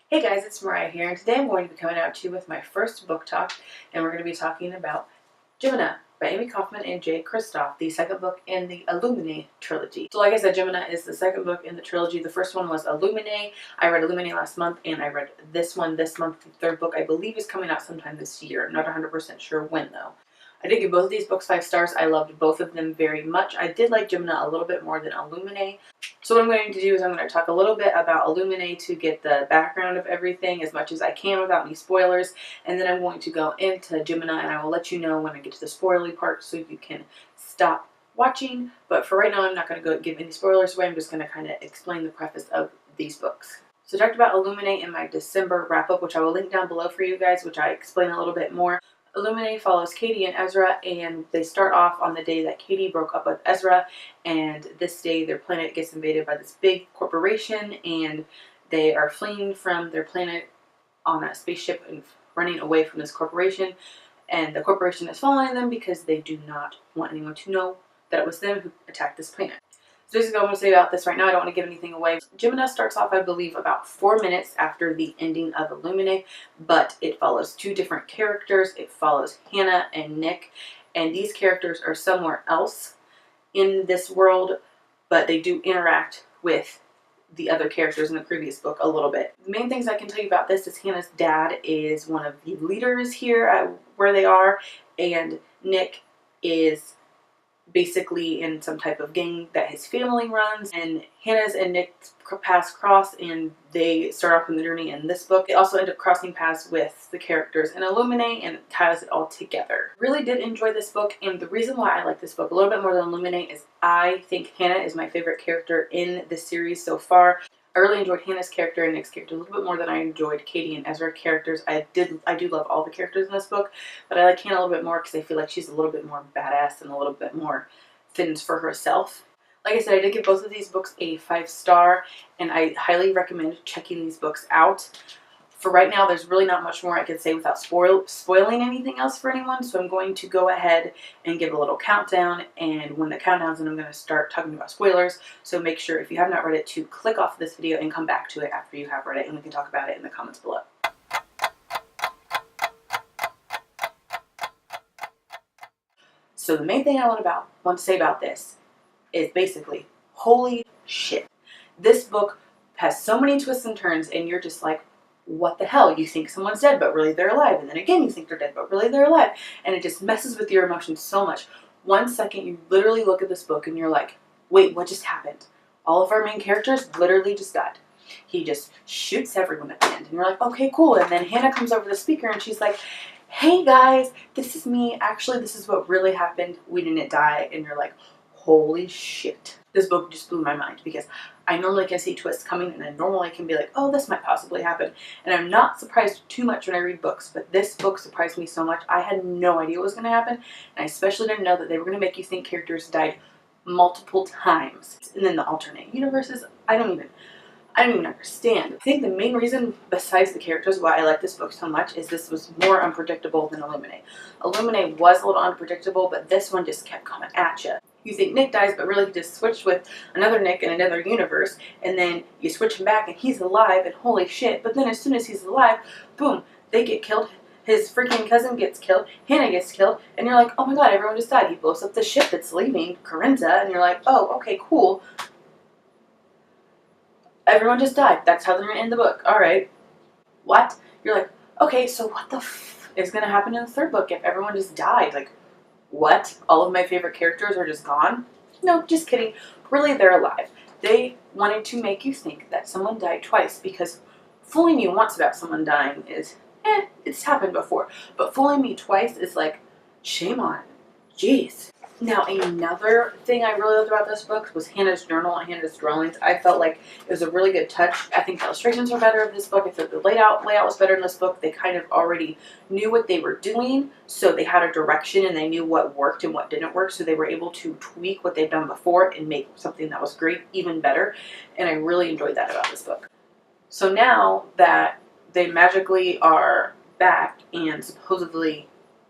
Hey guys, it's Mariah here, and today I'm going to be coming out to you with my first book talk, and we're going to be talking about Gemina by Amy Kaufman and Jay Kristoff, the second book in the Illuminae trilogy. So like I said, Gemina is the second book in the trilogy. The first one was Illuminae. I read Illuminae last month, and I read this one this month. The third book, I believe, is coming out sometime this year. I'm not 100% sure when, though. I did give both of these books 5 stars. I loved both of them very much. I did like Gemina a little bit more than Illuminae. So what I'm going to do is I'm going to talk a little bit about Illuminae to get the background of everything as much as I can without any spoilers. And then I'm going to go into Gemina, and I will let you know when I get to the spoilery part so you can stop watching. But for right now, I'm not going to give any spoilers away. I'm just going to kind of explain the preface of these books. So I talked about Illuminae in my December wrap-up, which I will link down below for you guys, which I explain a little bit more. Illuminae follows Katie and Ezra, and they start off on the day that Katie broke up with Ezra, and this day their planet gets invaded by this big corporation, and they are fleeing from their planet on a spaceship and running away from this corporation, and the corporation is following them because they do not want anyone to know that it was them who attacked this planet. So this is what I'm going to say about this right now. I don't want to give anything away. Gemina starts off, I believe, about 4 minutes after the ending of Illuminae, but it follows 2 different characters. It follows Hannah and Nick, and these characters are somewhere else in this world, but they do interact with the other characters in the previous book a little bit. The main things I can tell you about this is Hannah's dad is one of the leaders here at where they are, and Nick is basically in some type of gang that his family runs, and Hannah's and Nick's paths cross, and they start off in the journey in this book. They also end up crossing paths with the characters in Illuminae, and it ties it all together. Really did enjoy this book, and the reason why I like this book a little bit more than Illuminae is I think Hannah is my favorite character in this series so far. I really enjoyed Hannah's character and Nick's character a little bit more than I enjoyed Katie and Ezra characters. I do love all the characters in this book, but I like Hannah a little bit more because I feel like she's a little bit more badass and a little bit more fends for herself. Like I said, I did give both of these books a 5 star, and I highly recommend checking these books out. For right now, there's really not much more I could say without spoiling anything else for anyone, so I'm going to go ahead and give a little countdown, and when the countdown's in, I'm going to start talking about spoilers, so make sure if you have not read it to click off this video and come back to it after you have read it, and we can talk about it in the comments below. So the main thing I want to say about this is basically, holy shit. This book has so many twists and turns, and you're just like, what the hell? You think someone's dead, but really they're alive. And then again, you think they're dead, but really they're alive. And it just messes with your emotions so much. 1 second, you literally look at this book and you're like, wait, what just happened? All of our main characters literally just died. He just shoots everyone at the end. And you're like, okay, cool. And then Hannah comes over to the speaker and she's like, hey guys, this is me. Actually, this is what really happened. We didn't die. And you're like, holy shit. This book just blew my mind because I normally can see twists coming, and I normally can be like, oh, this might possibly happen. And I'm not surprised too much when I read books, but this book surprised me so much. I had no idea what was going to happen, and I especially didn't know that they were going to make you think characters died multiple times. And then the alternate universes, I don't even understand. I think the main reason, besides the characters, why I like this book so much is this was more unpredictable than Illuminae. Illuminae was a little unpredictable, but this one just kept coming at you. You think Nick dies, but really he just switched with another Nick in another universe, and then you switch him back and he's alive, and holy shit. But then as soon as he's alive, boom, they get killed. His freaking cousin gets killed, Hannah gets killed, and you're like, oh my god, everyone just died. He blows up the ship that's leaving Corinza, and you're like, oh, okay, cool. Everyone just died. That's how they're going to end the book. Alright. What? You're like, okay, so what the f is going to happen in the third book if everyone just died? Like, what? All of my favorite characters are just gone? No, just kidding. Really, they're alive. They wanted to make you think that someone died twice, because fooling you once about someone dying is, it's happened before. But fooling me twice is like, shame on. Jeez. Now, another thing I really loved about this book was Hannah's journal and Hannah's drawings. I felt like it was a really good touch. I think the illustrations were better in this book. I thought the layout was better in this book. They kind of already knew what they were doing, so they had a direction and they knew what worked and what didn't work, so they were able to tweak what they've done before and make something that was great even better, and I really enjoyed that about this book. So now that they magically are back and supposedly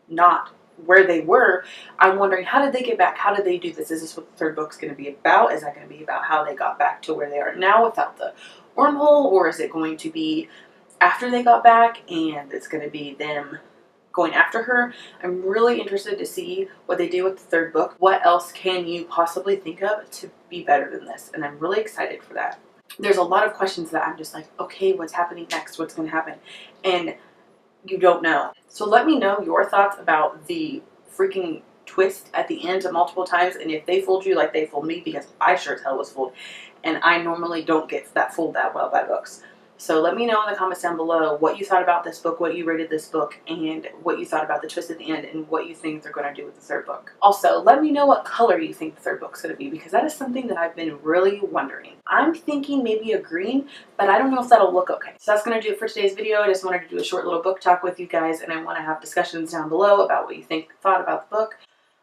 not where they were, I'm wondering, how did they get back? How did they do this? Is this what the third book's going to be about? Is that going to be about how they got back to where they are now without the wormhole? Or is it going to be after they got back, and it's going to be them going after her. I'm really interested to see what they do with the third book. What else can you possibly think of to be better than this? And I'm really excited for that. There's a lot of questions that I'm just like, okay, what's happening next? What's going to happen? And you don't know. So let me know your thoughts about the freaking twist at the end multiple times, and if they fooled you like they fooled me, because I sure as hell was fooled, and I normally don't get that fooled that well by books. So let me know in the comments down below what you thought about this book, what you rated this book, and what you thought about the twist at the end, and what you think they're going to do with the third book. Also, let me know what color you think the third book's going to be, because that is something that I've been really wondering. I'm thinking maybe a green, but I don't know if that'll look okay. So that's going to do it for today's video. I just wanted to do a short little book talk with you guys, and I want to have discussions down below about what you thought about the book.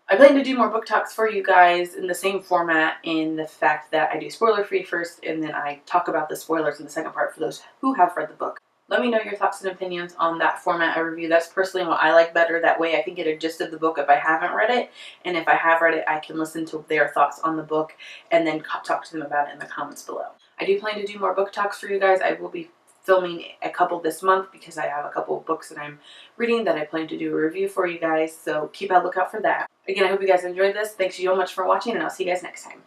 I plan to do more book talks for you guys in the same format, in the fact that I do spoiler free first, and then I talk about the spoilers in the second part for those who have read the book. Let me know your thoughts and opinions on that format of review. That's personally what I like better. That way I can get a gist of the book if I haven't read it, and if I have read it, I can listen to their thoughts on the book and then talk to them about it in the comments below. I do plan to do more book talks for you guys. I will be filming a couple this month because I have a couple of books that I'm reading that I plan to do a review for you guys, so keep a lookout for that. Again, I hope you guys enjoyed this. Thanks so much for watching, and I'll see you guys next time.